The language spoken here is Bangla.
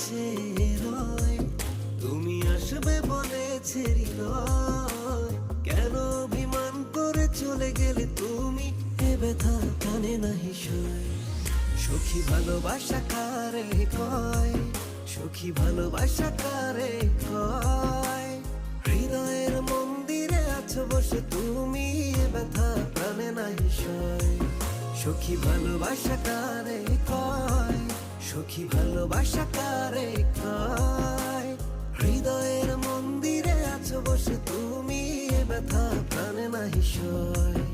চেয়ে রয়, তুমি আসবে বলেছে হৃদয়। কেন অভিমান করে চলে গেলে তুমি, এ ব্যথা কানে নাহি সয়। সখী ভালোবাসা কারে কয়, সখী ভালোবাসা কারে কয়। হৃদয়ের মন্দিরে আছো বসে তুমি, এ ব্যথা প্রাণে নাহি সয়। সখী ভালোবাসা কারে কয়, সখী ভালোবাসা কারে কয়। হৃদয়ের মন্দিরে আছো বসে তুমি, এ ব্যথা প্রাণে নাহি সয়।